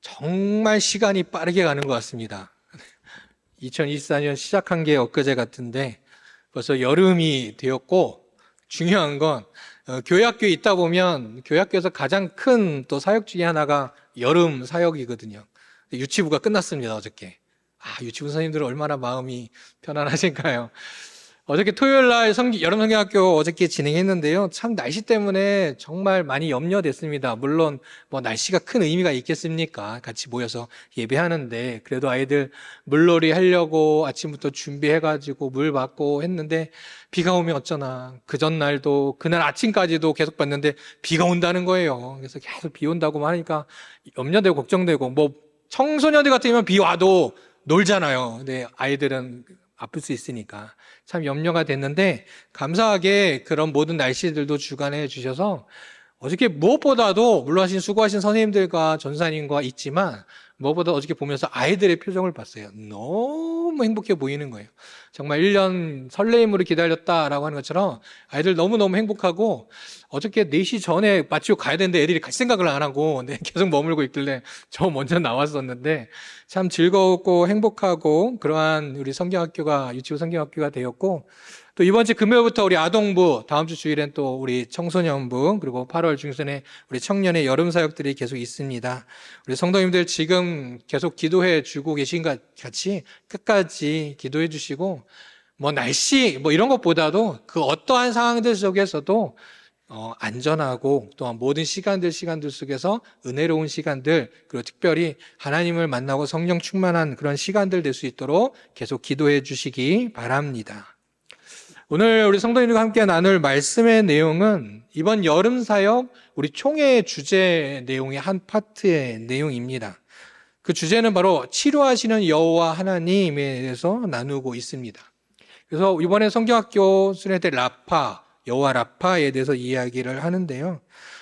정말 시간이 빠르게 가는 것 같습니다. 2024년 시작한 게 엊그제 같은데 벌써 여름이 되었고, 중요한 건 교회 학교에 있다 보면 교회 학교에서 가장 큰 또 사역 중에 하나가 여름 사역이거든요. 유치부가 끝났습니다, 어저께. 유치부 선생님들은 얼마나 마음이 편안하실까요? 어저께 토요일 날 여름 성경학교 어저께 진행했는데요. 참 날씨 때문에 정말 많이 염려됐습니다. 물론 뭐 날씨가 큰 의미가 있겠습니까? 같이 모여서 예배하는데 그래도 아이들 물놀이 하려고 아침부터 준비해가지고 물 받고 했는데 비가 오면 어쩌나. 그 전날도 그날 아침까지도 계속 봤는데 비가 온다는 거예요. 그래서 계속 비 온다고 하니까 염려되고 걱정되고, 뭐 청소년들 같으면 비 와도 놀잖아요. 근데 아이들은 아플 수 있으니까 참 염려가 됐는데, 감사하게 그런 모든 날씨들도 주관해 주셔서 어저께 무엇보다도 물론 수고하신 선생님들과 전사님과 있지만 무엇보다 어저께 보면서 아이들의 표정을 봤어요. 너무 행복해 보이는 거예요. 정말 1년 설레임으로 기다렸다라고 하는 것처럼 아이들 너무너무 행복하고, 어저께 4시 전에 마치고 가야 되는데 애들이 갈 생각을 안 하고 계속 머물고 있길래 저 먼저 나왔었는데 참 즐거웠고 행복하고 그러한 우리 성경학교가, 유치부 성경학교가 되었고, 또 이번 주 금요일부터 우리 아동부, 다음 주 주일엔 또 우리 청소년부, 그리고 8월 중순에 우리 청년의 여름 사역들이 계속 있습니다. 우리 성도님들 지금 계속 기도해 주고 계신 것 같이 끝까지 기도해 주시고, 뭐 날씨 뭐 이런 것보다도 그 어떠한 상황들 속에서도 안전하고 또한 모든 시간들 속에서 은혜로운 시간들, 그리고 특별히 하나님을 만나고 성령 충만한 그런 시간들 될 수 있도록 계속 기도해 주시기 바랍니다. 오늘 우리 성도님들과 함께 나눌 말씀의 내용은 이번 여름 사역 우리 총회 주제 내용의 한 파트의 내용입니다. 그 주제는 바로 치료하시는 여호와 하나님에 대해서 나누고 있습니다. 그래서 이번에 성경학교 수련회 때 여호와 라파에 대해서 이야기를 하는데요.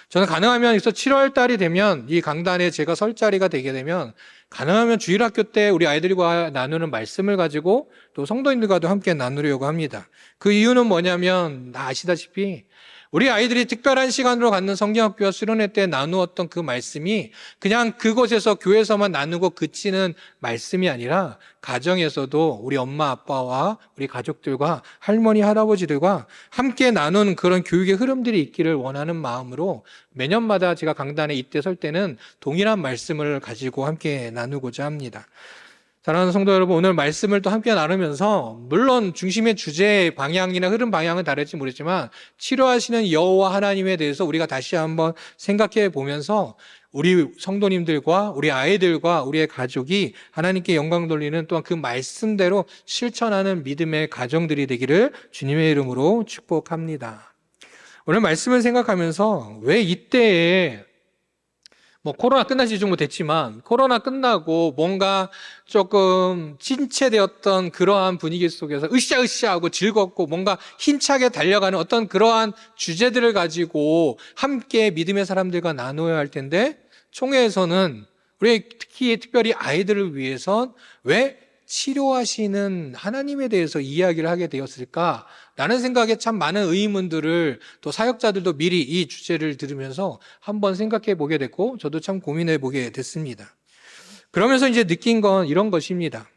저는 가능하면 7월 달이 되면 이 강단에 제가 설 자리가 되게 되면 가능하면 주일학교 때 우리 아이들과 나누는 말씀을 가지고 또 성도님들과도 함께 나누려고 합니다. 그 이유는 뭐냐면 다 아시다시피 우리 아이들이 특별한 시간으로 갖는 성경학교와 수련회 때 나누었던 그 말씀이 그냥 그곳에서 교회에서만 나누고 그치는 말씀이 아니라 가정에서도 우리 엄마 아빠와 우리 가족들과 할머니 할아버지들과 함께 나누는 그런 교육의 흐름들이 있기를 원하는 마음으로 매년마다 제가 강단에 이때 설 때는 동일한 말씀을 가지고 함께 나누고자 합니다. 사랑하는 성도 여러분, 오늘 말씀을 또 함께 나누면서 물론 중심의 주제 방향이나 흐름 방향은 다를지 모르지만 치료하시는 여호와 하나님에 대해서 우리가 다시 한번 생각해 보면서 우리 성도님들과 우리 아이들과 우리의 가족이 하나님께 영광 돌리는 또한 그 말씀대로 실천하는 믿음의 가정들이 되기를 주님의 이름으로 축복합니다. 오늘 말씀을 생각하면서 왜 이때에 코로나 끝난 지 좀 됐지만 코로나 끝나고 뭔가 조금 침체되었던 그러한 분위기 속에서 으쌰으쌰하고 즐겁고 뭔가 힘차게 달려가는 어떤 그러한 주제들을 가지고 함께 믿음의 사람들과 나누어야 할 텐데, 총회에서는 우리 특별히 아이들을 위해서 왜 치료하시는 하나님에 대해서 이야기를 하게 되었을까? 라는 생각에 참 많은 의문들을 또 사역자들도 미리 이 주제를 들으면서 한번 생각해 보게 됐고, 저도 참 고민해 보게 됐습니다. 그러면서 이제 느낀 건 이런 것입니다.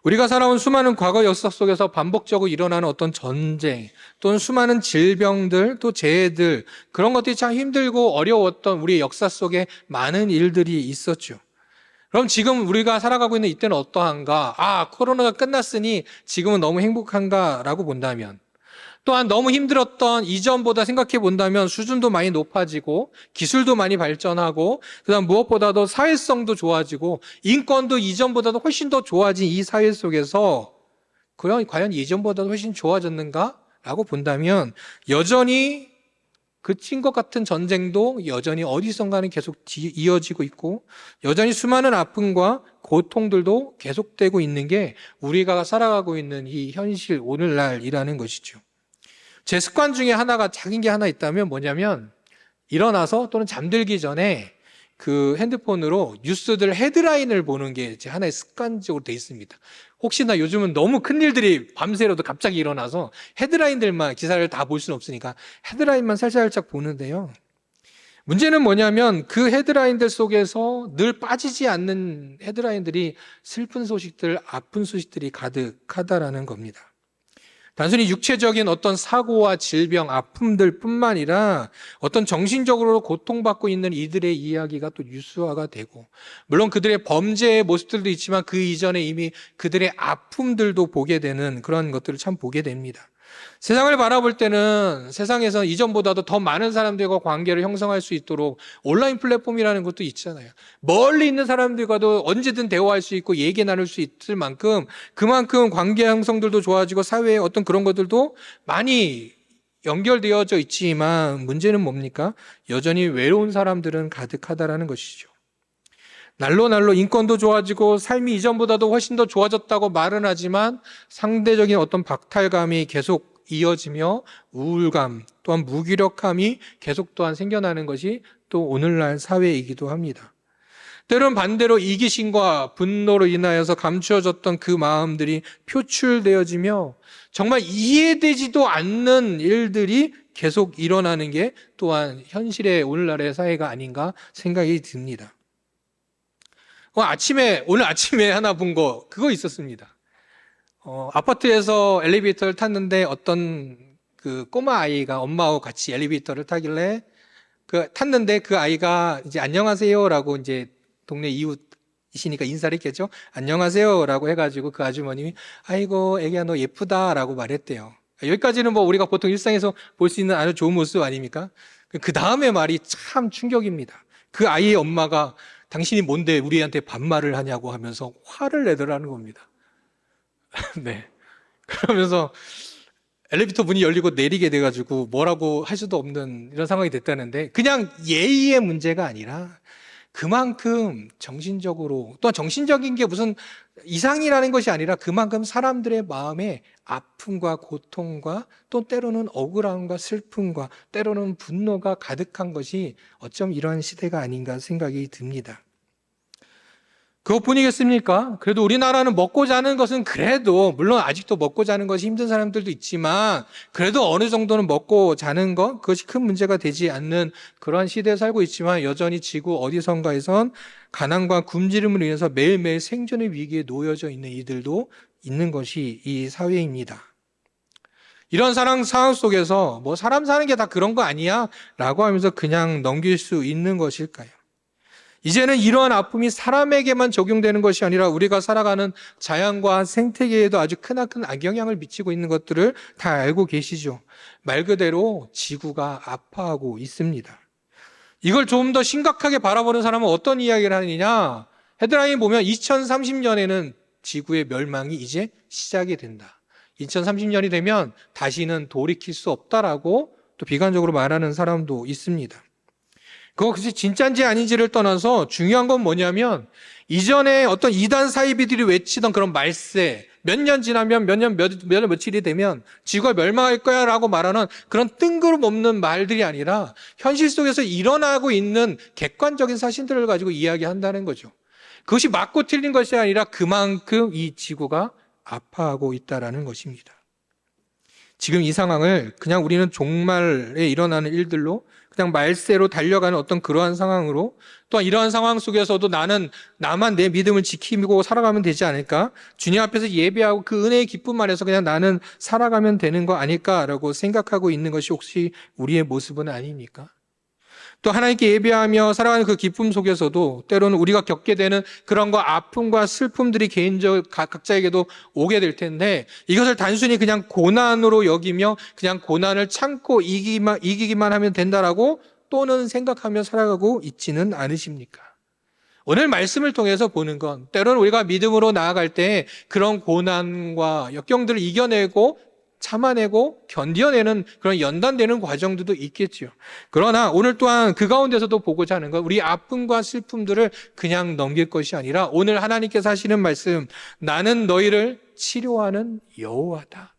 우리가 살아온 수많은 과거 역사 속에서 반복적으로 일어나는 어떤 전쟁, 또는 수많은 질병들, 또 재해들, 그런 것들이 참 힘들고 어려웠던 우리의 역사 속에 많은 일들이 있었죠. 그럼 지금 우리가 살아가고 있는 이때는 어떠한가? 코로나가 끝났으니 지금은 너무 행복한가라고 본다면, 또한 너무 힘들었던 이전보다 생각해 본다면 수준도 많이 높아지고 기술도 많이 발전하고 그다음 무엇보다도 사회성도 좋아지고 인권도 이전보다도 훨씬 더 좋아진 이 사회 속에서 과연 이전보다도 훨씬 좋아졌는가라고 본다면, 여전히 그친 것 같은 전쟁도 여전히 어디선가는 계속 이어지고 있고 여전히 수많은 아픔과 고통들도 계속되고 있는 게 우리가 살아가고 있는 이 현실 오늘날이라는 것이죠. 제 습관 중에 하나가 작은 게 하나 있다면 뭐냐면, 일어나서 또는 잠들기 전에 그 핸드폰으로 뉴스들 헤드라인을 보는 게 제 하나의 습관적으로 돼 있습니다. 혹시나 요즘은 너무 큰 일들이 밤새로도 갑자기 일어나서 헤드라인들만 기사를 다 볼 수는 없으니까 헤드라인만 살짝 보는데요. 문제는 뭐냐면 그 헤드라인들 속에서 늘 빠지지 않는 헤드라인들이 슬픈 소식들, 아픈 소식들이 가득하다라는 겁니다. 단순히 육체적인 어떤 사고와 질병, 아픔들 뿐만 아니라 어떤 정신적으로 고통받고 있는 이들의 이야기가 또 뉴스화가 되고, 물론 그들의 범죄의 모습들도 있지만 그 이전에 이미 그들의 아픔들도 보게 되는 그런 것들을 참 보게 됩니다. 세상을 바라볼 때는 세상에서 이전보다도 더 많은 사람들과 관계를 형성할 수 있도록 온라인 플랫폼이라는 것도 있잖아요. 멀리 있는 사람들과도 언제든 대화할 수 있고 얘기 나눌 수 있을 만큼 그만큼 관계 형성들도 좋아지고 사회의 어떤 그런 것들도 많이 연결되어져 있지만 문제는 뭡니까? 여전히 외로운 사람들은 가득하다라는 것이죠. 날로 인권도 좋아지고 삶이 이전보다도 훨씬 더 좋아졌다고 말은 하지만 상대적인 어떤 박탈감이 계속 이어지며 우울감 또한 무기력함이 계속 또한 생겨나는 것이 또 오늘날 사회이기도 합니다. 때론 반대로 이기심과 분노로 인하여서 감추어졌던 그 마음들이 표출되어지며 정말 이해되지도 않는 일들이 계속 일어나는 게 또한 현실의 오늘날의 사회가 아닌가 생각이 듭니다. 오늘 아침에 하나 본 거, 그거 있었습니다. 아파트에서 엘리베이터를 탔는데 어떤 그 꼬마 아이가 엄마하고 같이 엘리베이터를 타길래 탔는데 그 아이가 이제 안녕하세요라고 이제 동네 이웃이시니까 인사를 했겠죠. 안녕하세요라고 해가지고 그 아주머님이 아이고 애기야 너 예쁘다라고 말했대요. 여기까지는 뭐 우리가 보통 일상에서 볼 수 있는 아주 좋은 모습 아닙니까? 그 다음에 말이 참 충격입니다. 그 아이의 엄마가 당신이 뭔데 우리한테 반말을 하냐고 하면서 화를 내더라는 겁니다. 네. 그러면서 엘리베이터 문이 열리고 내리게 돼가지고 뭐라고 할 수도 없는 이런 상황이 됐다는데 그냥 예의의 문제가 아니라 그만큼 정신적으로 또한 정신적인 게 무슨 이상이라는 것이 아니라 그만큼 사람들의 마음에 아픔과 고통과 또 때로는 억울함과 슬픔과 때로는 분노가 가득한 것이 어쩜 이러한 시대가 아닌가 생각이 듭니다. 그것뿐이겠습니까? 그래도 우리나라는 먹고 자는 것은 그래도 물론 아직도 먹고 자는 것이 힘든 사람들도 있지만 그래도 어느 정도는 먹고 자는 것 그것이 큰 문제가 되지 않는 그러한 시대에 살고 있지만 여전히 지구 어디선가에선 가난과 굶주림으로 인해서 매일매일 생존의 위기에 놓여져 있는 이들도 있는 것이 이 사회입니다. 이런 상황 속에서 뭐 사람 사는 게 다 그런 거 아니야? 라고 하면서 그냥 넘길 수 있는 것일까요? 이제는 이러한 아픔이 사람에게만 적용되는 것이 아니라 우리가 살아가는 자연과 생태계에도 아주 크나큰 악영향을 미치고 있는 것들을 다 알고 계시죠. 말 그대로 지구가 아파하고 있습니다. 이걸 좀 더 심각하게 바라보는 사람은 어떤 이야기를 하느냐? 헤드라인 보면 2030년에는 지구의 멸망이 이제 시작이 된다. 2030년이 되면 다시는 돌이킬 수 없다라고 또 비관적으로 말하는 사람도 있습니다. 그것이 진짜인지 아닌지를 떠나서 중요한 건 뭐냐면 이전에 어떤 이단 사이비들이 외치던 그런 말세, 몇 년 지나면 며칠이 되면 지구가 멸망할 거야 라고 말하는 그런 뜬구름없는 말들이 아니라 현실 속에서 일어나고 있는 객관적인 사실들을 가지고 이야기한다는 거죠. 그것이 맞고 틀린 것이 아니라 그만큼 이 지구가 아파하고 있다라는 것입니다. 지금 이 상황을 그냥 우리는 종말에 일어나는 일들로 그냥 말세로 달려가는 어떤 그러한 상황으로 또한 이러한 상황 속에서도 나만 내 믿음을 지키고 살아가면 되지 않을까? 주님 앞에서 예배하고 그 은혜의 기쁨 안에서 그냥 나는 살아가면 되는 거 아닐까라고 생각하고 있는 것이 혹시 우리의 모습은 아닙니까? 또 하나님께 예배하며 살아가는 그 기쁨 속에서도 때로는 우리가 겪게 되는 그런 거 아픔과 슬픔들이 각자에게도 오게 될 텐데 이것을 단순히 그냥 고난으로 여기며 그냥 고난을 참고 이기기만 하면 된다라고 또는 생각하며 살아가고 있지는 않으십니까? 오늘 말씀을 통해서 보는 건 때로는 우리가 믿음으로 나아갈 때 그런 고난과 역경들을 이겨내고 참아내고 견뎌내는 그런 연단되는 과정들도 있겠죠. 그러나 오늘 또한 그 가운데서도 보고자 하는 건 우리 아픔과 슬픔들을 그냥 넘길 것이 아니라 오늘 하나님께서 하시는 말씀 나는 너희를 치료하는 여호와다.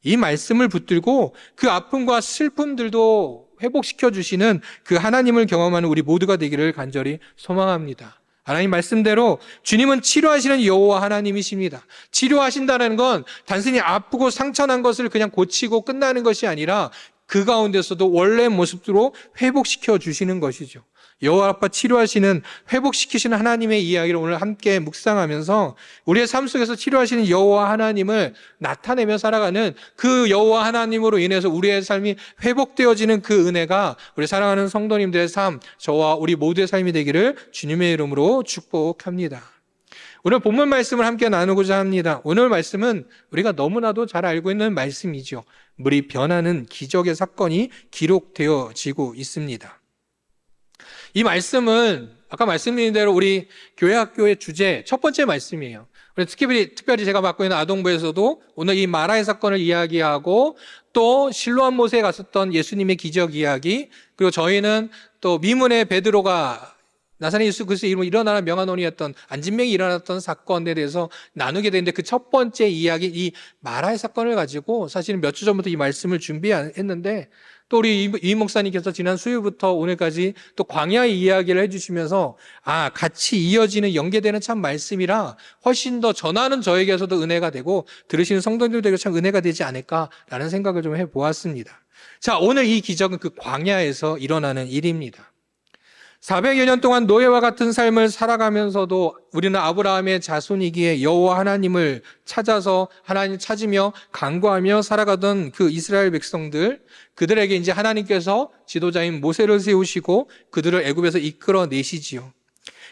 이 말씀을 붙들고 그 아픔과 슬픔들도 회복시켜 주시는 그 하나님을 경험하는 우리 모두가 되기를 간절히 소망합니다. 하나님 말씀대로 주님은 치료하시는 여호와 하나님이십니다. 치료하신다는 건 단순히 아프고 상처난 것을 그냥 고치고 끝나는 것이 아니라 그 가운데서도 원래 모습으로 회복시켜 주시는 것이죠. 여호와 아빠 치료하시는, 회복시키시는 하나님의 이야기를 오늘 함께 묵상하면서 우리의 삶 속에서 치료하시는 여호와 하나님을 나타내며 살아가는 그 여호와 하나님으로 인해서 우리의 삶이 회복되어지는 그 은혜가 우리 사랑하는 성도님들의 삶, 저와 우리 모두의 삶이 되기를 주님의 이름으로 축복합니다. 오늘 본문 말씀을 함께 나누고자 합니다. 오늘 말씀은 우리가 너무나도 잘 알고 있는 말씀이죠. 물이 변하는 기적의 사건이 기록되어지고 있습니다. 이 말씀은 아까 말씀드린 대로 우리 교회 학교의 주제 첫 번째 말씀이에요. 특별히 제가 맡고 있는 아동부에서도 오늘 이 마라의 사건을 이야기하고 또 실로암 못에 갔었던 예수님의 기적 이야기, 그리고 저희는 또 미문의 베드로가 나사렛 예수 그리스도의 이름으로 일어나는 명하노니였던 안진병이 일어났던 사건에 대해서 나누게 되는데, 그 첫 번째 이야기, 이 마라의 사건을 가지고 사실은 몇 주 전부터 이 말씀을 준비했는데, 또 우리 이 목사님께서 지난 수요일부터 오늘까지 또 광야의 이야기를 해주시면서 같이 이어지는 연계되는 참 말씀이라 훨씬 더 전하는 저에게서도 은혜가 되고 들으시는 성도님들에게 참 은혜가 되지 않을까라는 생각을 좀 해보았습니다. 자, 오늘 이 기적은 그 광야에서 일어나는 일입니다. 400여 년 동안 노예와 같은 삶을 살아가면서도 우리는 아브라함의 자손이기에 여호와 하나님을 찾아서 하나님 찾으며 간구하며 살아가던 그 이스라엘 백성들, 그들에게 이제 하나님께서 지도자인 모세를 세우시고 그들을 애굽에서 이끌어내시지요.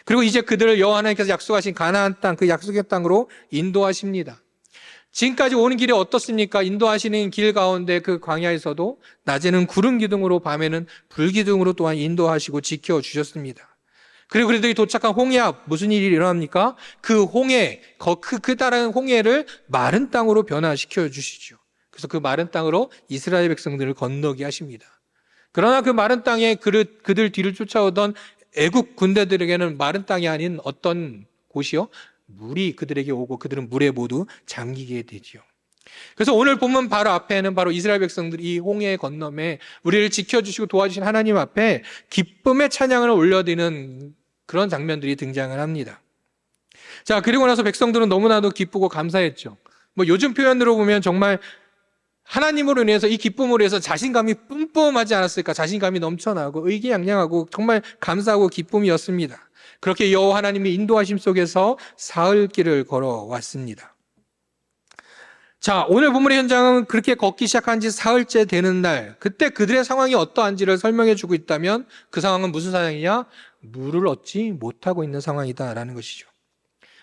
그리고 이제 그들을 여호와 하나님께서 약속하신 가나안 땅, 그 약속의 땅으로 인도하십니다. 지금까지 오는 길이 어떻습니까? 인도하시는 길 가운데 그 광야에서도 낮에는 구름 기둥으로, 밤에는 불 기둥으로 또한 인도하시고 지켜주셨습니다. 그리고 그들이 도착한 홍해 앞 무슨 일이 일어납니까? 그 홍해, 그 다른 홍해를 마른 땅으로 변화시켜 주시죠. 그래서 그 마른 땅으로 이스라엘 백성들을 건너게 하십니다. 그러나 그 마른 땅에 그들 뒤를 쫓아오던 애국 군대들에게는 마른 땅이 아닌 어떤 곳이요? 물이 그들에게 오고 그들은 물에 모두 잠기게 되지요. 그래서 오늘 본문 바로 앞에는 바로 이스라엘 백성들이 이 홍해 건너에 우리를 지켜주시고 도와주신 하나님 앞에 기쁨의 찬양을 올려드리는 그런 장면들이 등장을 합니다. 자, 그리고 나서 백성들은 너무나도 기쁘고 감사했죠. 요즘 표현으로 보면 정말 하나님으로 인해서, 이 기쁨으로 해서 자신감이 뿜뿜하지 않았을까? 자신감이 넘쳐나고 의기양양하고 정말 감사하고 기쁨이었습니다. 그렇게 여호와 하나님의 인도하심 속에서 사흘길을 걸어왔습니다. 자, 오늘 본문의 현장은 그렇게 걷기 시작한 지 사흘째 되는 날, 그때 그들의 상황이 어떠한지를 설명해 주고 있다면 그 상황은 무슨 상황이냐? 물을 얻지 못하고 있는 상황이다라는 것이죠.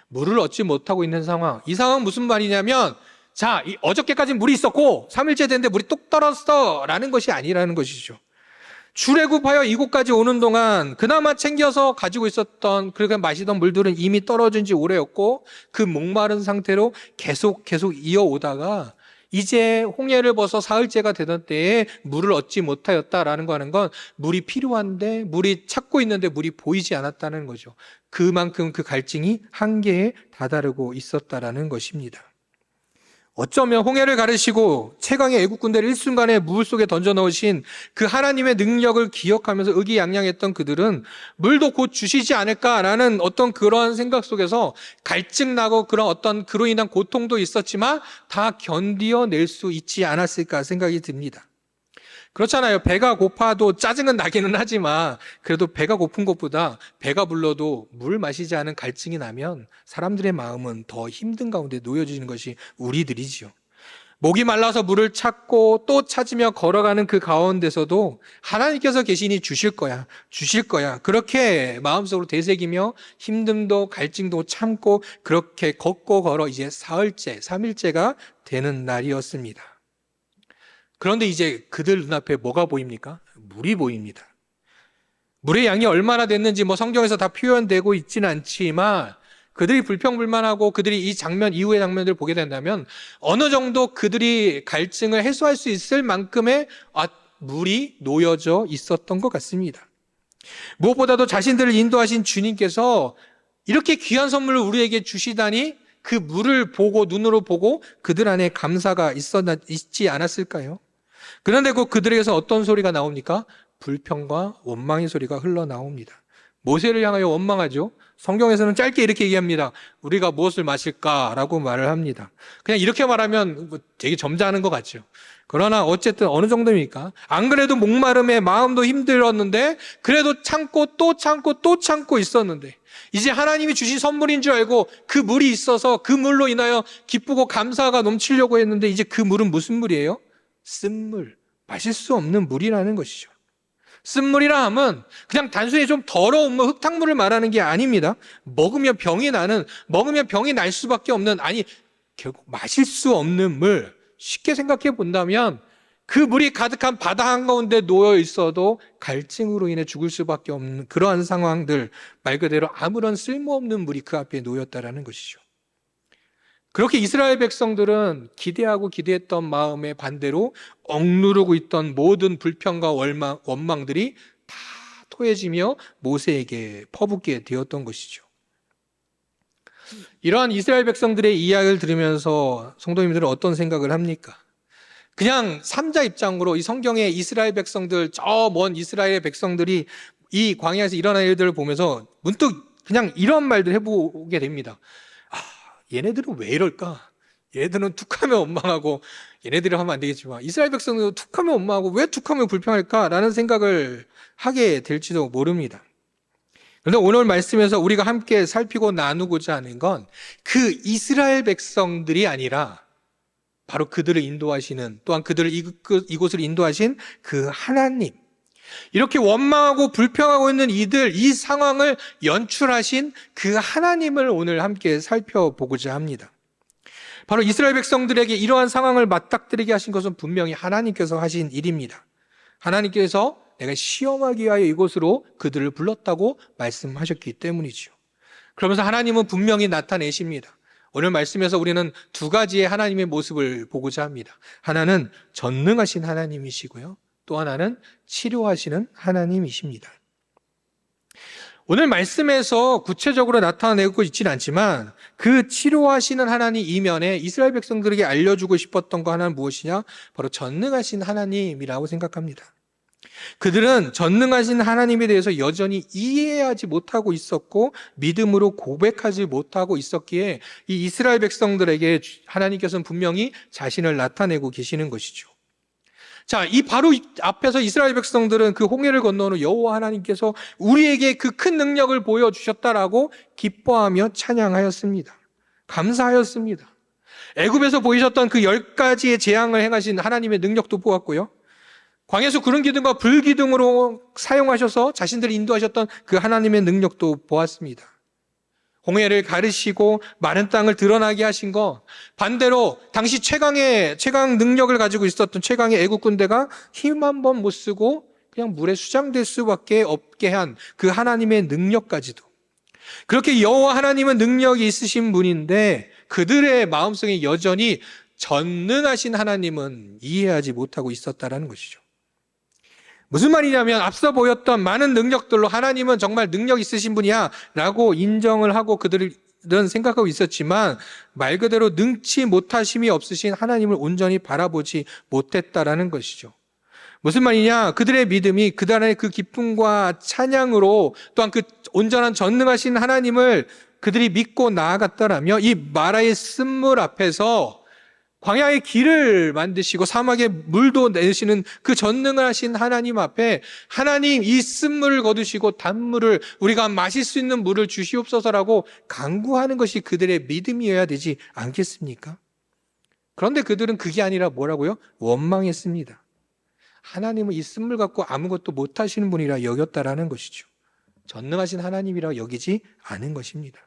물을 얻지 못하고 있는 상황. 이 상황은 무슨 말이냐면, 자, 어저께까지 물이 있었고 3일째 됐는데 물이 뚝 떨어졌어 라는 것이 아니라는 것이죠. 출애굽하여 이곳까지 오는 동안 그나마 챙겨서 가지고 있었던, 그렇게 마시던 물들은 이미 떨어진 지 오래였고 그 목마른 상태로 계속 이어오다가 이제 홍해를 벗어 사흘째가 되던 때에 물을 얻지 못하였다라는 거 하는 건 물이 필요한데, 물이 찾고 있는데 물이 보이지 않았다는 거죠. 그만큼 그 갈증이 한계에 다다르고 있었다라는 것입니다. 어쩌면 홍해를 가르시고 최강의 애국 군대를 일순간에 물 속에 던져 넣으신 그 하나님의 능력을 기억하면서 의기양양했던 그들은 물도 곧 주시지 않을까라는 어떤 그런 생각 속에서 갈증나고 그런 어떤 그로 인한 고통도 있었지만 다 견디어낼 수 있지 않았을까 생각이 듭니다. 그렇잖아요. 배가 고파도 짜증은 나기는 하지만 그래도 배가 고픈 것보다 배가 불러도 물 마시지 않은 갈증이 나면 사람들의 마음은 더 힘든 가운데 놓여지는 것이 우리들이지요. 목이 말라서 물을 찾고 또 찾으며 걸어가는 그 가운데서도 하나님께서 계시니 주실 거야 그렇게 마음속으로 되새기며 힘듦도 갈증도 참고 그렇게 걷고 걸어 이제 사흘째, 3일째가 되는 날이었습니다. 그런데 이제 그들 눈앞에 뭐가 보입니까? 물이 보입니다. 물의 양이 얼마나 됐는지 성경에서 다 표현되고 있지는 않지만 그들이 불평불만하고 그들이 이 장면 이후의 장면들을 보게 된다면 어느 정도 그들이 갈증을 해소할 수 있을 만큼의 물이 놓여져 있었던 것 같습니다. 무엇보다도 자신들을 인도하신 주님께서 이렇게 귀한 선물을 우리에게 주시다니 그 물을 보고 눈으로 보고 그들 안에 감사가 있지 않았을까요? 그런데 그들에게서 어떤 소리가 나옵니까? 불평과 원망의 소리가 흘러나옵니다. 모세를 향하여 원망하죠. 성경에서는 짧게 이렇게 얘기합니다. 우리가 무엇을 마실까라고 말을 합니다. 그냥 이렇게 말하면 되게 점잖은 것 같죠. 그러나 어쨌든 어느 정도입니까? 안 그래도 목마름에 마음도 힘들었는데 그래도 참고 또 참고 또 참고 있었는데 이제 하나님이 주신 선물인 줄 알고 그 물이 있어서 그 물로 인하여 기쁘고 감사가 넘치려고 했는데 이제 그 물은 무슨 물이에요? 쓴물, 마실 수 없는 물이라는 것이죠. 쓴물이라 함은 그냥 단순히 좀 더러운 물, 흙탕물을 말하는 게 아닙니다. 먹으면 병이 날 수밖에 없는, 아니 결국 마실 수 없는 물. 쉽게 생각해 본다면 그 물이 가득한 바다 한가운데 놓여 있어도 갈증으로 인해 죽을 수밖에 없는 그러한 상황들, 말 그대로 아무런 쓸모없는 물이 그 앞에 놓였다라는 것이죠. 그렇게 이스라엘 백성들은 기대하고 기대했던 마음의 반대로 억누르고 있던 모든 불평과 원망들이 다 토해지며 모세에게 퍼붓게 되었던 것이죠. 이러한 이스라엘 백성들의 이야기를 들으면서 성도님들은 어떤 생각을 합니까? 그냥 삼자 입장으로 이 성경의 이스라엘 백성들, 저 먼 이스라엘의 백성들이 이 광야에서 일어난 일들을 보면서 문득 그냥 이런 말들 해보게 됩니다. 얘네들은 왜 이럴까? 얘네들은 툭하면 원망하고, 얘네들이 하면 안 되겠지만 이스라엘 백성들은 툭하면 원망하고 왜 툭하면 불평할까라는 생각을 하게 될지도 모릅니다. 그런데 오늘 말씀에서 우리가 함께 살피고 나누고자 하는 건 그 이스라엘 백성들이 아니라 바로 그들을 인도하시는, 또한 그들을 이곳을 인도하신 그 하나님, 이렇게 원망하고 불평하고 있는 이 상황을 연출하신 그 하나님을 오늘 함께 살펴보고자 합니다. 바로 이스라엘 백성들에게 이러한 상황을 맞닥뜨리게 하신 것은 분명히 하나님께서 하신 일입니다. 하나님께서 내가 시험하기 위하여 이곳으로 그들을 불렀다고 말씀하셨기 때문이죠. 그러면서 하나님은 분명히 나타내십니다. 오늘 말씀에서 우리는 두 가지의 하나님의 모습을 보고자 합니다. 하나는 전능하신 하나님이시고요, 또 하나는 치료하시는 하나님이십니다. 오늘 말씀에서 구체적으로 나타내고 있지는 않지만 그 치료하시는 하나님 이면에 이스라엘 백성들에게 알려주고 싶었던 거 하나는 무엇이냐? 바로 전능하신 하나님이라고 생각합니다. 그들은 전능하신 하나님에 대해서 여전히 이해하지 못하고 있었고 믿음으로 고백하지 못하고 있었기에 이 이스라엘 백성들에게 하나님께서는 분명히 자신을 나타내고 계시는 것이죠. 자, 이 바로 앞에서 이스라엘 백성들은 그 홍해를 건너는 여호와 하나님께서 우리에게 그 큰 능력을 보여주셨다라고 기뻐하며 찬양하였습니다. 감사하였습니다. 애굽에서 보이셨던 그 10가지의 재앙을 행하신 하나님의 능력도 보았고요, 광야에서 구름 기둥과 불 기둥으로 사용하셔서 자신들을 인도하셨던 그 하나님의 능력도 보았습니다. 홍해를 가르시고 마른 땅을 드러나게 하신 것, 반대로 당시 최강 능력을 가지고 있었던 최강의 애국 군대가 힘 한 번 못 쓰고 그냥 물에 수장될 수밖에 없게 한 그 하나님의 능력까지도, 그렇게 여호와 하나님은 능력이 있으신 분인데 그들의 마음속에 여전히 전능하신 하나님은 이해하지 못하고 있었다라는 것이죠. 무슨 말이냐면 앞서 보였던 많은 능력들로 하나님은 정말 능력 있으신 분이야 라고 인정을 하고 그들은 생각하고 있었지만 말 그대로 능치 못하심이 없으신 하나님을 온전히 바라보지 못했다라는 것이죠. 무슨 말이냐? 그들의 믿음이 그들의 그 기쁨과 찬양으로 또한 그 온전한 전능하신 하나님을 그들이 믿고 나아갔다라며 이 마라의 쓴물 앞에서 광야의 길을 만드시고 사막에 물도 내시는 그 전능하신 하나님 앞에 하나님 이 쓴물을 거두시고 단물을, 우리가 마실 수 있는 물을 주시옵소서라고 간구하는 것이 그들의 믿음이어야 되지 않겠습니까? 그런데 그들은 그게 아니라 뭐라고요? 원망했습니다. 하나님은 이 쓴물 갖고 아무것도 못하시는 분이라 여겼다라는 것이죠. 전능하신 하나님이라 여기지 않은 것입니다.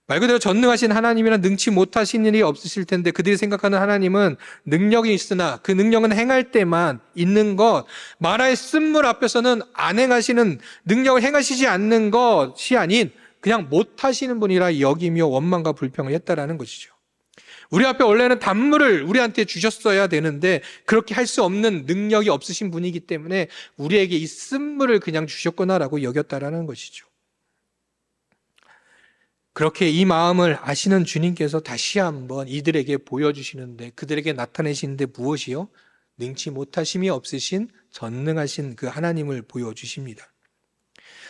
말 그대로 전능하신 하나님이란 능치 못하신 일이 없으실 텐데 그들이 생각하는 하나님은 능력이 있으나 그 능력은 행할 때만 있는 것, 마라의 쓴물 앞에서는 안 행하시는, 능력을 행하시지 않는 것이 아닌 그냥 못하시는 분이라 여기며 원망과 불평을 했다라는 것이죠. 우리 앞에 원래는 단물을 우리한테 주셨어야 되는데 그렇게 할 수 없는 능력이 없으신 분이기 때문에 우리에게 이 쓴물을 그냥 주셨구나라고 여겼다라는 것이죠. 그렇게 이 마음을 아시는 주님께서 다시 한번 이들에게 보여주시는데, 그들에게 나타내시는데 무엇이요? 능치 못하심이 없으신 전능하신 그 하나님을 보여주십니다.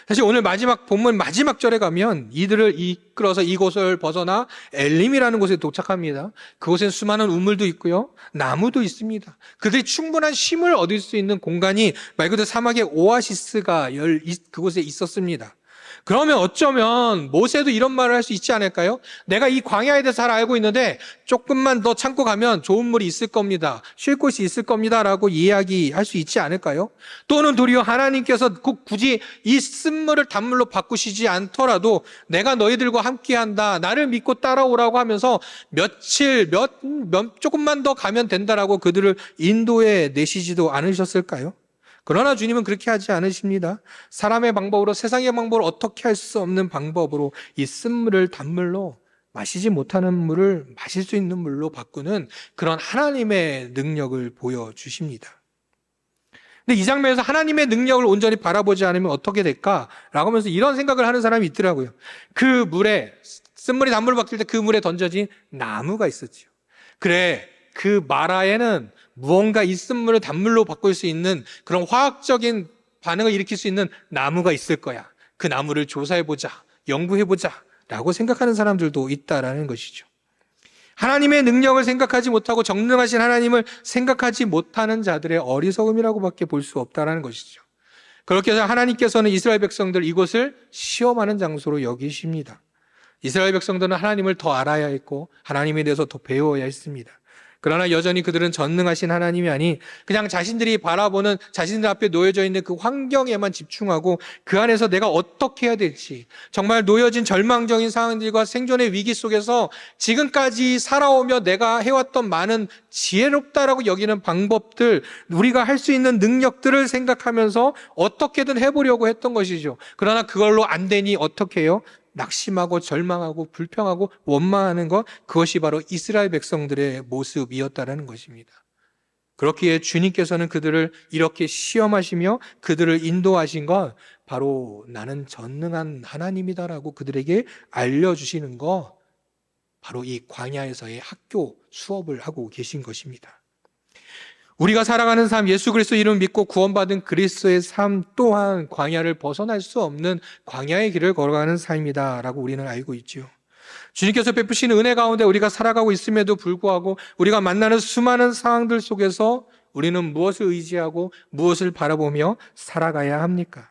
사실 오늘 마지막 본문 마지막 절에 가면 이들을 이끌어서 이곳을 벗어나 엘림이라는 곳에 도착합니다. 그곳엔 수많은 우물도 있고요, 나무도 있습니다. 그들이 충분한 쉼을 얻을 수 있는 공간이 말 그대로 사막의 오아시스가 그곳에 있었습니다. 그러면 어쩌면 모세도 이런 말을 할 수 있지 않을까요? 내가 이 광야에 대해서 잘 알고 있는데 조금만 더 참고 가면 좋은 물이 있을 겁니다, 쉴 곳이 있을 겁니다 라고 이야기할 수 있지 않을까요? 또는 도리어 하나님께서 굳이 이 쓴물을 단물로 바꾸시지 않더라도 내가 너희들과 함께한다, 나를 믿고 따라오라고 하면서 며칠 조금만 더 가면 된다라고 그들을 인도해 내시지도 않으셨을까요? 그러나 주님은 그렇게 하지 않으십니다. 사람의 방법으로, 세상의 방법으로 어떻게 할 수 없는 방법으로 이 쓴물을 단물로, 마시지 못하는 물을 마실 수 있는 물로 바꾸는 그런 하나님의 능력을 보여주십니다. 근데 이 장면에서 하나님의 능력을 온전히 바라보지 않으면 어떻게 될까라고 하면서 이런 생각을 하는 사람이 있더라고요. 그 물에, 쓴물이 단물로 바뀔 때 그 물에 던져진 나무가 있었죠. 그래, 그 마라에는 무언가 이 쓴물을 단물로 바꿀 수 있는 그런 화학적인 반응을 일으킬 수 있는 나무가 있을 거야. 그 나무를 조사해보자, 연구해보자 라고 생각하는 사람들도 있다라는 것이죠. 하나님의 능력을 생각하지 못하고 전능하신 하나님을 생각하지 못하는 자들의 어리석음이라고 밖에 볼 수 없다라는 것이죠. 그렇게 해서 하나님께서는 이스라엘 백성들 이곳을 시험하는 장소로 여기십니다. 이스라엘 백성들은 하나님을 더 알아야 했고 하나님에 대해서 더 배워야 했습니다. 그러나 여전히 그들은 전능하신 하나님이 아닌 그냥 자신들이 바라보는, 자신들 앞에 놓여져 있는 그 환경에만 집중하고 그 안에서 내가 어떻게 해야 될지, 정말 놓여진 절망적인 상황들과 생존의 위기 속에서 지금까지 살아오며 내가 해왔던 많은 지혜롭다라고 여기는 방법들, 우리가 할 수 있는 능력들을 생각하면서 어떻게든 해보려고 했던 것이죠. 그러나 그걸로 안 되니 어떻게 해요? 낙심하고 절망하고 불평하고 원망하는 것, 그것이 바로 이스라엘 백성들의 모습이었다라는 것입니다. 그렇기에 주님께서는 그들을 이렇게 시험하시며 그들을 인도하신 것, 바로 나는 전능한 하나님이다라고 그들에게 알려주시는 것, 바로 이 광야에서의 학교 수업을 하고 계신 것입니다. 우리가 살아가는 삶, 예수 그리스도 이름을 믿고 구원받은 그리스도의 삶 또한 광야를 벗어날 수 없는 광야의 길을 걸어가는 삶이다라고 우리는 알고 있죠. 주님께서 베푸시는 은혜 가운데 우리가 살아가고 있음에도 불구하고 우리가 만나는 수많은 상황들 속에서 우리는 무엇을 의지하고 무엇을 바라보며 살아가야 합니까?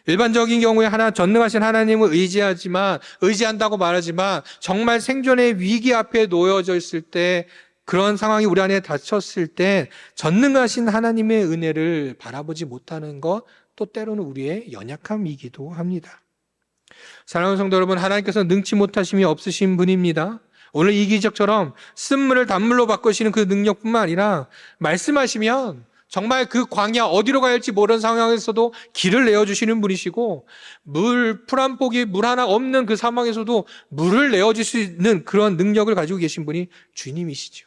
일반적인 경우에 전능하신 하나님을 의지한다고 말하지만 정말 생존의 위기 앞에 놓여져 있을 때, 그런 상황이 우리 안에 닥쳤을 때 전능하신 하나님의 은혜를 바라보지 못하는 것, 또 때로는 우리의 연약함이기도 합니다. 사랑하는 성도 여러분, 하나님께서는 능치 못하심이 없으신 분입니다. 오늘 이 기적처럼 쓴물을 단물로 바꾸시는 그 능력뿐만 아니라 말씀하시면 정말 그 광야 어디로 가야 할지 모르는 상황에서도 길을 내어주시는 분이시고, 풀 한 폭이 물 하나 없는 그 상황에서도 물을 내어줄 수 있는 그런 능력을 가지고 계신 분이 주님이시죠.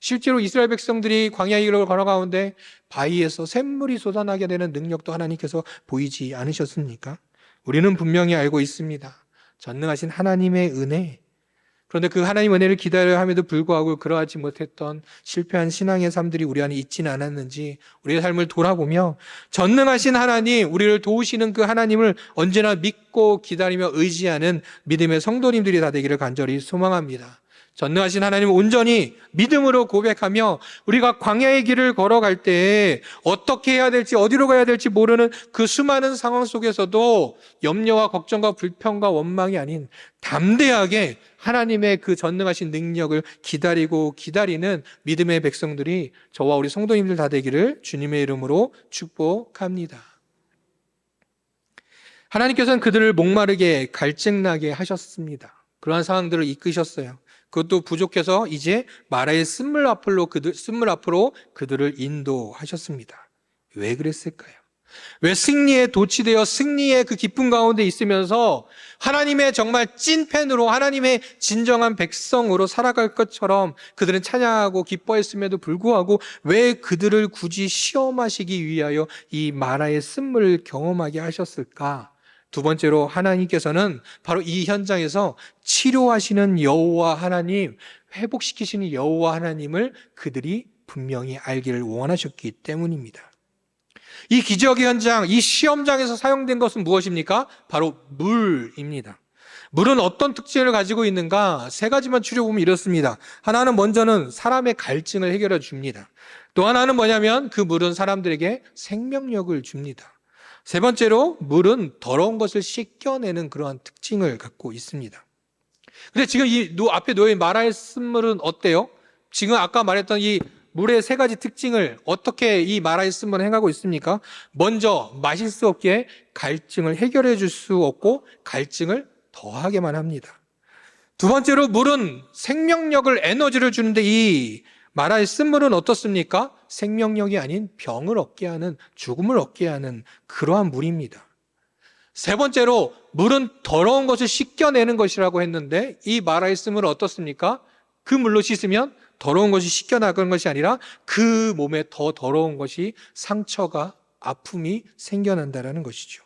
실제로 이스라엘 백성들이 광야의 길을 걸어가는데 바위에서 샘물이 쏟아나게 되는 능력도 하나님께서 보이지 않으셨습니까? 우리는 분명히 알고 있습니다. 전능하신 하나님의 은혜, 그런데 그 하나님 은혜를 기다려야 함에도 불구하고 그러하지 못했던 실패한 신앙의 삶들이 우리 안에 있지는 않았는지 우리의 삶을 돌아보며 전능하신 하나님, 우리를 도우시는 그 하나님을 언제나 믿고 기다리며 의지하는 믿음의 성도님들이 다 되기를 간절히 소망합니다. 전능하신 하나님을 온전히 믿음으로 고백하며 우리가 광야의 길을 걸어갈 때 어떻게 해야 될지, 어디로 가야 될지 모르는 그 수많은 상황 속에서도 염려와 걱정과 불평과 원망이 아닌 담대하게 하나님의 그 전능하신 능력을 기다리는 믿음의 백성들이 저와 우리 성도님들 다 되기를 주님의 이름으로 축복합니다. 하나님께서는 그들을 목마르게 갈증나게 하셨습니다. 그러한 상황들을 이끄셨어요. 그것도 부족해서 이제 마라의 쓴물 앞으로 그들을 인도하셨습니다. 왜 그랬을까요? 왜 승리에 도취되어 승리의 그 기쁨 가운데 있으면서 하나님의 정말 찐팬으로, 하나님의 진정한 백성으로 살아갈 것처럼 그들은 찬양하고 기뻐했음에도 불구하고 왜 그들을 굳이 시험하시기 위하여 이 마라의 쓴물을 경험하게 하셨을까? 두 번째로 하나님께서는 바로 이 현장에서 치료하시는 여호와 하나님, 회복시키시는 여호와 하나님을 그들이 분명히 알기를 원하셨기 때문입니다. 이 기적의 현장, 이 시험장에서 사용된 것은 무엇입니까? 바로 물입니다. 물은 어떤 특징을 가지고 있는가? 세 가지만 추려보면 이렇습니다. 하나는 먼저는 사람의 갈증을 해결해 줍니다. 또 하나는 뭐냐면 그 물은 사람들에게 생명력을 줍니다. 세 번째로 물은 더러운 것을 씻겨내는 그러한 특징을 갖고 있습니다. 근데 지금 이 앞에 놓인 마라의 쓴물은 어때요? 지금 아까 말했던 이 물의 세 가지 특징을 어떻게 이 마라의 쓴물은 행하고 있습니까? 먼저 마실 수 없게 갈증을 해결해 줄 수 없고 갈증을 더하게만 합니다. 두 번째로 물은 생명력을, 에너지를 주는데 이 마라의 쓴물은 어떻습니까? 생명력이 아닌 병을 얻게 하는, 죽음을 얻게 하는 그러한 물입니다. 세 번째로 물은 더러운 것을 씻겨내는 것이라고 했는데 이 마라의 쓴물은 어떻습니까? 그 물로 씻으면 더러운 것이 씻겨나가는 것이 아니라 그 몸에 더 더러운 것이, 상처가, 아픔이 생겨난다는 것이죠.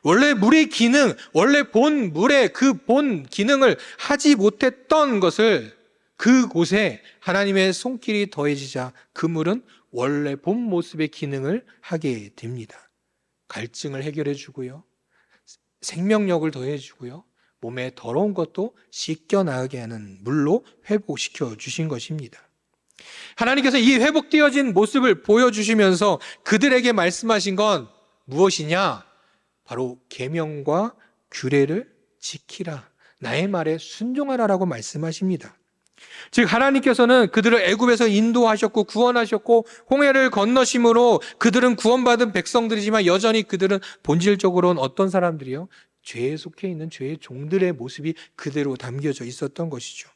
원래 물의 기능, 원래 본 물의 그 본 기능을 하지 못했던 것을 그곳에 하나님의 손길이 더해지자 그 물은 원래 본 모습의 기능을 하게 됩니다. 갈증을 해결해 주고요, 생명력을 더해 주고요, 몸에 더러운 것도 씻겨나가게 하는 물로 회복시켜 주신 것입니다. 하나님께서 이 회복되어진 모습을 보여주시면서 그들에게 말씀하신 건 무엇이냐? 바로 계명과 규례를 지키라, 나의 말에 순종하라라고 말씀하십니다. 즉 하나님께서는 그들을 애굽에서 인도하셨고 구원하셨고 홍해를 건너심으로 그들은 구원받은 백성들이지만 여전히 그들은 본질적으로는 어떤 사람들이요? 죄에 속해 있는 죄의 종들의 모습이 그대로 담겨져 있었던 것이죠.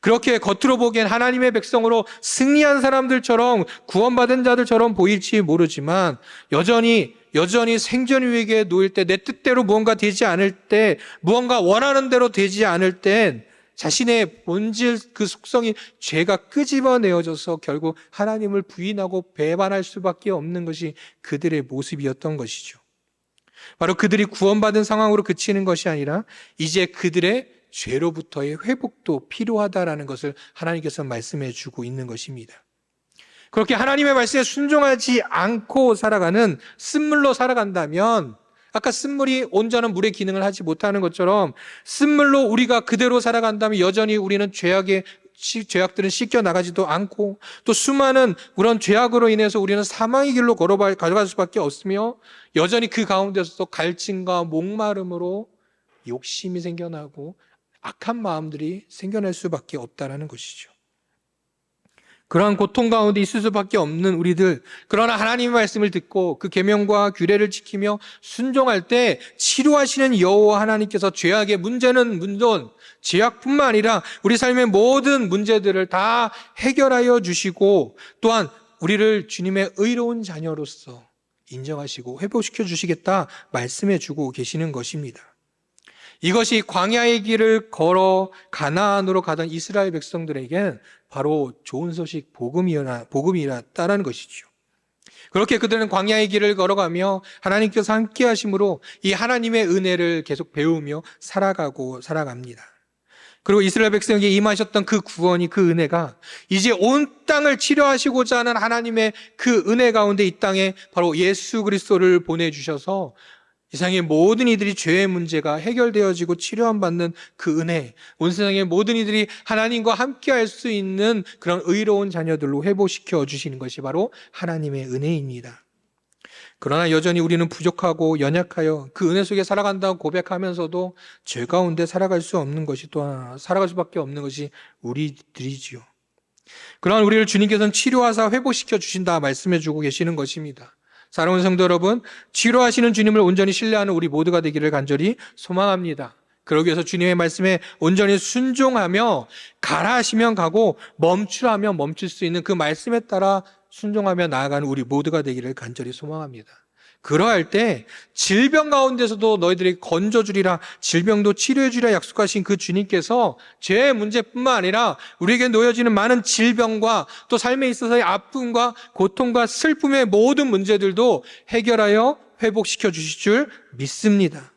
그렇게 겉으로 보기엔 하나님의 백성으로 승리한 사람들처럼, 구원받은 자들처럼 보일지 모르지만 여전히 생존 위기에 놓일 때, 내 뜻대로 무언가 되지 않을 때, 무언가 원하는 대로 되지 않을 땐 자신의 본질, 그 속성이 죄가 끄집어내어져서 결국 하나님을 부인하고 배반할 수밖에 없는 것이 그들의 모습이었던 것이죠. 바로 그들이 구원받은 상황으로 그치는 것이 아니라 이제 그들의 죄로부터의 회복도 필요하다라는 것을 하나님께서 말씀해 주고 있는 것입니다. 그렇게 하나님의 말씀에 순종하지 않고 살아가는, 쓴물로 살아간다면, 아까 쓴물이 온전한 물의 기능을 하지 못하는 것처럼 쓴물로 우리가 그대로 살아간다면 여전히 우리는 죄악들은 씻겨나가지도 않고, 또 수많은 그런 죄악으로 인해서 우리는 사망의 길로 가져갈 수밖에 없으며 여전히 그 가운데서도 갈증과 목마름으로 욕심이 생겨나고 악한 마음들이 생겨날 수밖에 없다는 것이죠. 그러한 고통 가운데 있을 수밖에 없는 우리들, 그러나 하나님의 말씀을 듣고 그 계명과 규례를 지키며 순종할 때 치료하시는 여호와 하나님께서 죄악의 문제는 물론 죄악뿐만 아니라 우리 삶의 모든 문제들을 다 해결하여 주시고 또한 우리를 주님의 의로운 자녀로서 인정하시고 회복시켜 주시겠다 말씀해 주고 계시는 것입니다. 이것이 광야의 길을 걸어 가나안으로 가던 이스라엘 백성들에겐 바로 좋은 소식, 복음이었다라는 것이죠. 그렇게 그들은 광야의 길을 걸어가며 하나님께서 함께 하심으로 이 하나님의 은혜를 계속 배우며 살아갑니다. 그리고 이스라엘 백성에게 임하셨던 그 구원이, 그 은혜가 이제 온 땅을 치료하시고자 하는 하나님의 그 은혜 가운데 이 땅에 바로 예수 그리스도를 보내주셔서 이 세상의 모든 이들이 죄의 문제가 해결되어지고 치료받는 그 은혜, 온 세상의 모든 이들이 하나님과 함께 할 수 있는 그런 의로운 자녀들로 회복시켜 주시는 것이 바로 하나님의 은혜입니다. 그러나 여전히 우리는 부족하고 연약하여 그 은혜 속에 살아간다고 고백하면서도 죄 가운데 살아갈 수밖에 없는 것이 우리들이지요. 그러나 우리를 주님께서는 치료하사 회복시켜 주신다 말씀해 주고 계시는 것입니다. 사랑하는 성도 여러분, 치료하시는 주님을 온전히 신뢰하는 우리 모두가 되기를 간절히 소망합니다. 그러기 위해서 주님의 말씀에 온전히 순종하며 가라 하시면 가고 멈추라 하면 멈출 수 있는 그 말씀에 따라 순종하며 나아가는 우리 모두가 되기를 간절히 소망합니다. 그러할 때 질병 가운데서도 너희들에게 건져주리라, 질병도 치료해주리라 약속하신 그 주님께서 죄의 문제뿐만 아니라 우리에게 놓여지는 많은 질병과 또 삶에 있어서의 아픔과 고통과 슬픔의 모든 문제들도 해결하여 회복시켜 주실 줄 믿습니다.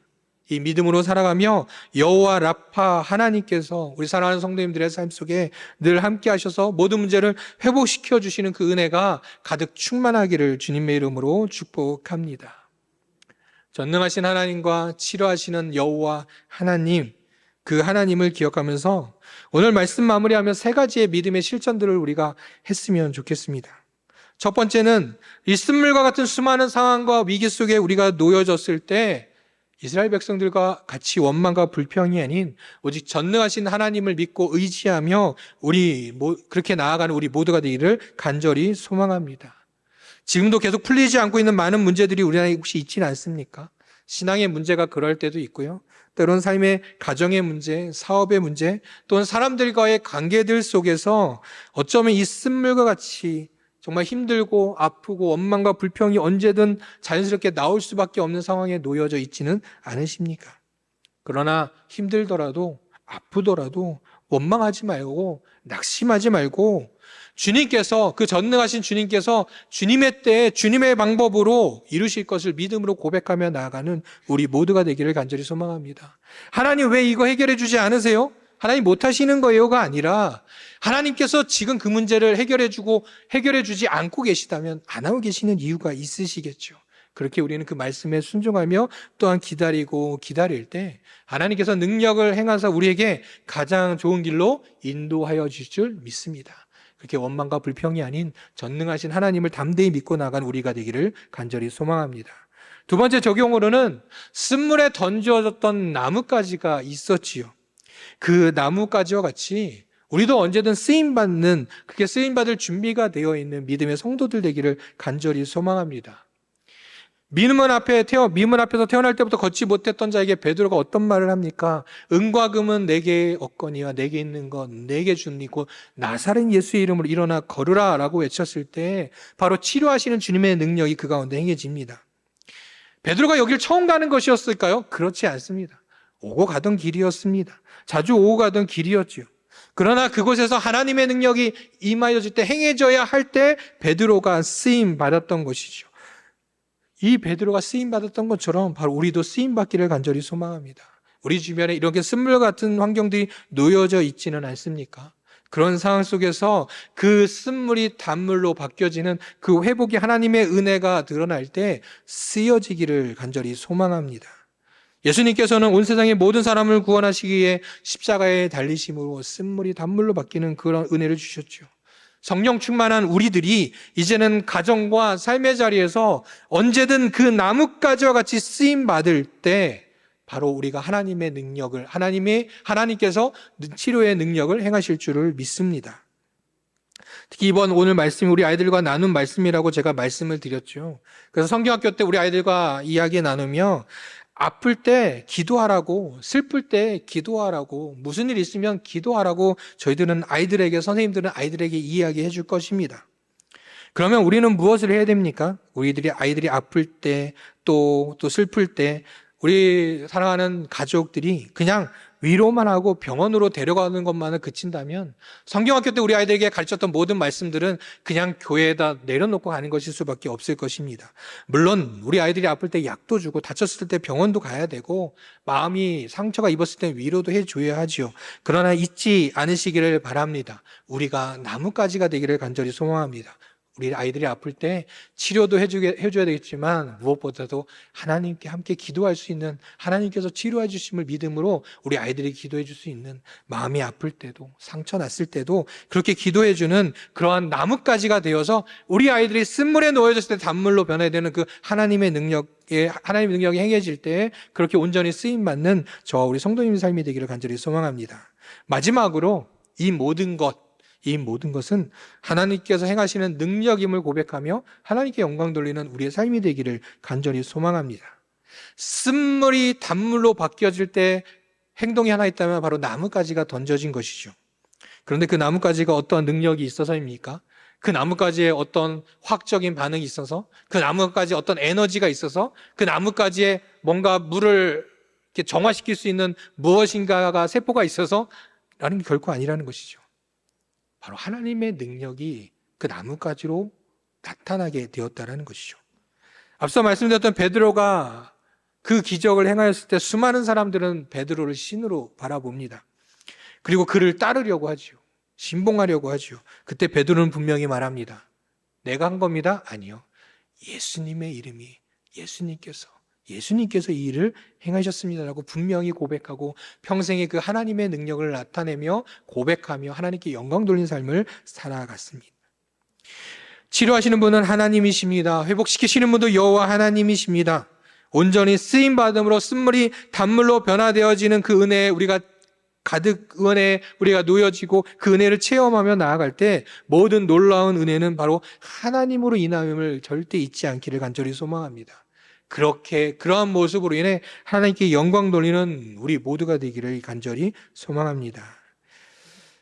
이 믿음으로 살아가며 여호와 라파 하나님께서 우리 사랑하는 성도님들의 삶 속에 늘 함께 하셔서 모든 문제를 회복시켜 주시는 그 은혜가 가득 충만하기를 주님의 이름으로 축복합니다. 전능하신 하나님과 치료하시는 여호와 하나님, 그 하나님을 기억하면서 오늘 말씀 마무리하며 세 가지의 믿음의 실천들을 우리가 했으면 좋겠습니다. 첫 번째는 이 쓴물과 같은 수많은 상황과 위기 속에 우리가 놓여졌을 때 이스라엘 백성들과 같이 원망과 불평이 아닌 오직 전능하신 하나님을 믿고 의지하며 그렇게 나아가는 우리 모두가 되기를 간절히 소망합니다. 지금도 계속 풀리지 않고 있는 많은 문제들이 우리 안에 혹시 있지는 않습니까? 신앙의 문제가 그럴 때도 있고요. 때로는 삶의 가정의 문제, 사업의 문제, 또는 사람들과의 관계들 속에서 어쩌면 이 쓴물과 같이 정말 힘들고 아프고 원망과 불평이 언제든 자연스럽게 나올 수밖에 없는 상황에 놓여져 있지는 않으십니까? 그러나 힘들더라도 아프더라도 원망하지 말고 낙심하지 말고 주님께서, 그 전능하신 주님께서 주님의 때에 주님의 방법으로 이루실 것을 믿음으로 고백하며 나아가는 우리 모두가 되기를 간절히 소망합니다. 하나님 왜 이거 해결해 주지 않으세요? 하나님 못하시는 거예요가 아니라 하나님께서 지금 그 문제를 해결해 주지 않고 계시다면 안 하고 계시는 이유가 있으시겠죠. 그렇게 우리는 그 말씀에 순종하며 또한 기다릴 때 하나님께서 능력을 행하사 우리에게 가장 좋은 길로 인도하여 주실 줄 믿습니다. 그렇게 원망과 불평이 아닌 전능하신 하나님을 담대히 믿고 나간 우리가 되기를 간절히 소망합니다. 두 번째 적용으로는 쓴물에 던져졌던 나뭇가지가 있었지요. 그 나뭇가지와 같이 우리도 언제든 그렇게 쓰임받을 준비가 되어 있는 믿음의 성도들 되기를 간절히 소망합니다. 미문 앞에서 태어날 때부터 걷지 못했던 자에게 베드로가 어떤 말을 합니까? 은과 금은 내게 없거니와 내게 있는 건 내게 주니고 나사렛 예수의 이름으로 일어나 걸으라 라고 외쳤을 때 바로 치료하시는 주님의 능력이 그 가운데 행해집니다. 베드로가 여길 처음 가는 것이었을까요? 그렇지 않습니다. 오고 가던 길이었습니다. 자주 오고 가던 길이었지요. 그러나 그곳에서 하나님의 능력이 임하여질 때, 행해져야 할 때 베드로가 쓰임 받았던 것이죠. 이 베드로가 쓰임 받았던 것처럼 바로 우리도 쓰임 받기를 간절히 소망합니다. 우리 주변에 이렇게 쓴물 같은 환경들이 놓여져 있지는 않습니까? 그런 상황 속에서 그 쓴물이 단물로 바뀌어지는 그 회복이 하나님의 은혜가 드러날 때 쓰여지기를 간절히 소망합니다. 예수님께서는 온 세상의 모든 사람을 구원하시기 위해 십자가에 달리심으로 쓴물이 단물로 바뀌는 그런 은혜를 주셨죠. 성령 충만한 우리들이 이제는 가정과 삶의 자리에서 언제든 그 나뭇가지와 같이 쓰임 받을 때 바로 우리가 하나님의 능력을, 하나님께서 치료의 능력을 행하실 줄을 믿습니다. 특히 이번 오늘 말씀이 우리 아이들과 나눈 말씀이라고 제가 말씀을 드렸죠. 그래서 성경학교 때 우리 아이들과 이야기 나누며 아플 때 기도하라고, 슬플 때 기도하라고, 무슨 일 있으면 기도하라고 선생님들은 아이들에게 이야기해 줄 것입니다. 그러면 우리는 무엇을 해야 됩니까? 아이들이 아플 때, 또 슬플 때, 우리 사랑하는 가족들이 그냥 위로만 하고 병원으로 데려가는 것만을 그친다면 성경학교 때 우리 아이들에게 가르쳤던 모든 말씀들은 그냥 교회에다 내려놓고 가는 것일 수밖에 없을 것입니다. 물론 우리 아이들이 아플 때 약도 주고 다쳤을 때 병원도 가야 되고 마음이 상처가 입었을 때 위로도 해줘야 하지요. 그러나 잊지 않으시기를 바랍니다. 우리가 나뭇가지가 되기를 간절히 소망합니다. 우리 아이들이 아플 때 치료도 해줘야 되겠지만 무엇보다도 하나님께 함께 기도할 수 있는, 하나님께서 치료해 주심을 믿음으로 우리 아이들이 기도해 줄 수 있는, 마음이 아플 때도 상처 났을 때도 그렇게 기도해 주는 그러한 나뭇가지가 되어서 우리 아이들이 쓴물에 놓여졌을 때 단물로 변해야 되는 그 하나님의 능력이 행해질 때 그렇게 온전히 쓰임받는 저와 우리 성도님의 삶이 되기를 간절히 소망합니다. 마지막으로 이 모든 것은 하나님께서 행하시는 능력임을 고백하며 하나님께 영광 돌리는 우리의 삶이 되기를 간절히 소망합니다. 쓴물이 단물로 바뀌어질 때 행동이 하나 있다면 바로 나뭇가지가 던져진 것이죠. 그런데 그 나뭇가지가 어떠한 능력이 있어서입니까? 그 나뭇가지에 어떤 화학적인 반응이 있어서, 그 나뭇가지에 어떤 에너지가 있어서, 그 나뭇가지에 뭔가 물을 이렇게 정화시킬 수 있는 무엇인가가 세포가 있어서 라는 게 결코 아니라는 것이죠. 바로 하나님의 능력이 그 나뭇가지로 나타나게 되었다는 것이죠. 앞서 말씀드렸던 베드로가 그 기적을 행하였을 때 수많은 사람들은 베드로를 신으로 바라봅니다. 그리고 그를 따르려고 하지요. 신봉하려고 하지요. 그때 베드로는 분명히 말합니다. 내가 한 겁니다? 아니요. 예수님의 이름이 예수님께서 이 일을 행하셨습니다라고 분명히 고백하고 평생에 그 하나님의 능력을 나타내며 고백하며 하나님께 영광 돌리는 삶을 살아갔습니다. 치료하시는 분은 하나님이십니다. 회복시키시는 분도 여호와 하나님이십니다. 온전히 쓰임받음으로 쓴물이 단물로 변화되어지는 그 은혜에 우리가 가득 은혜에 우리가 놓여지고 그 은혜를 체험하며 나아갈 때 모든 놀라운 은혜는 바로 하나님으로 인함을 절대 잊지 않기를 간절히 소망합니다. 그러한 모습으로 인해 하나님께 영광 돌리는 우리 모두가 되기를 간절히 소망합니다.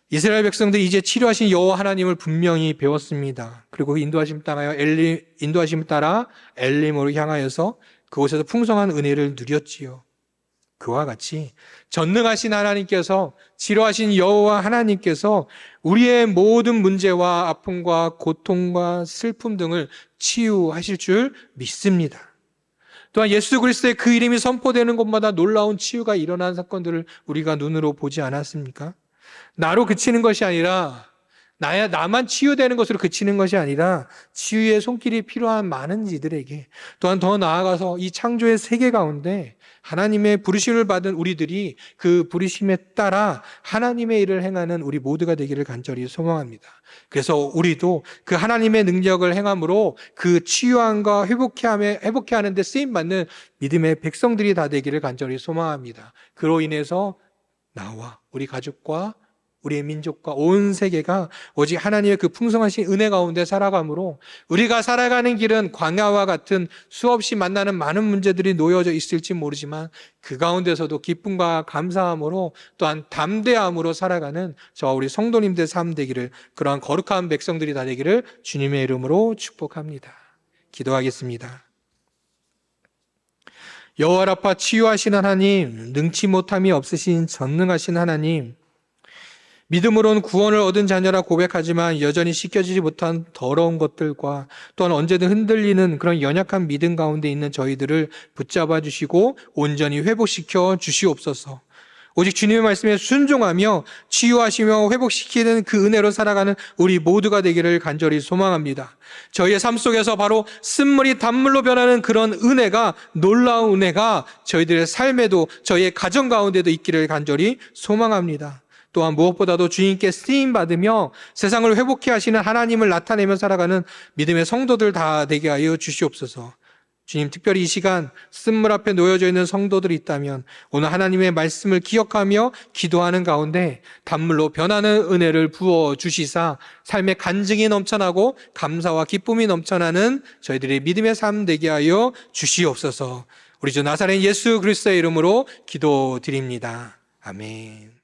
이스라엘 백성들이 이제 치료하신 여호와 하나님을 분명히 배웠습니다. 그리고 인도하심을 따라 엘림으로 향하여서 그곳에서 풍성한 은혜를 누렸지요. 그와 같이 전능하신 하나님께서, 치료하신 여호와 하나님께서 우리의 모든 문제와 아픔과 고통과 슬픔 등을 치유하실 줄 믿습니다. 또한 예수 그리스도의 그 이름이 선포되는 곳마다 놀라운 치유가 일어난 사건들을 우리가 눈으로 보지 않았습니까? 나로 그치는 것이 아니라 나만 치유되는 것으로 그치는 것이 아니라 치유의 손길이 필요한 많은 이들에게, 또한 더 나아가서 이 창조의 세계 가운데 하나님의 부르심을 받은 우리들이 그 부르심에 따라 하나님의 일을 행하는 우리 모두가 되기를 간절히 소망합니다. 그래서 우리도 그 하나님의 능력을 행함으로 그 치유함과 회복케 하는 데 쓰임받는 믿음의 백성들이 다 되기를 간절히 소망합니다. 그로 인해서 나와 우리 가족과 우리의 민족과 온 세계가 오직 하나님의 그 풍성하신 은혜 가운데 살아가므로 우리가 살아가는 길은 광야와 같은 수없이 만나는 많은 문제들이 놓여져 있을지 모르지만 그 가운데서도 기쁨과 감사함으로 또한 담대함으로 살아가는 저와 우리 성도님들 삶 되기를, 그러한 거룩한 백성들이 다 되기를 주님의 이름으로 축복합니다. 기도하겠습니다. 여호와 라파 치유하시는 하나님, 능치 못함이 없으신 전능하신 하나님, 믿음으로는 구원을 얻은 자녀라 고백하지만 여전히 씻겨지지 못한 더러운 것들과 또한 언제든 흔들리는 그런 연약한 믿음 가운데 있는 저희들을 붙잡아 주시고 온전히 회복시켜 주시옵소서. 오직 주님의 말씀에 순종하며 치유하시며 회복시키는 그 은혜로 살아가는 우리 모두가 되기를 간절히 소망합니다. 저희의 삶 속에서 바로 쓴물이 단물로 변하는 그런 은혜가, 놀라운 은혜가 저희들의 삶에도 저희의 가정 가운데도 있기를 간절히 소망합니다. 또한 무엇보다도 주님께 쓰임받으며 세상을 회복해 하시는 하나님을 나타내며 살아가는 믿음의 성도들 다 되게 하여 주시옵소서. 주님, 특별히 이 시간 쓴물 앞에 놓여져 있는 성도들이 있다면 오늘 하나님의 말씀을 기억하며 기도하는 가운데 단물로 변하는 은혜를 부어 주시사 삶의 간증이 넘쳐나고 감사와 기쁨이 넘쳐나는 저희들의 믿음의 삶 되게 하여 주시옵소서. 우리 주 나사렛 예수 그리스도의 이름으로 기도드립니다. 아멘.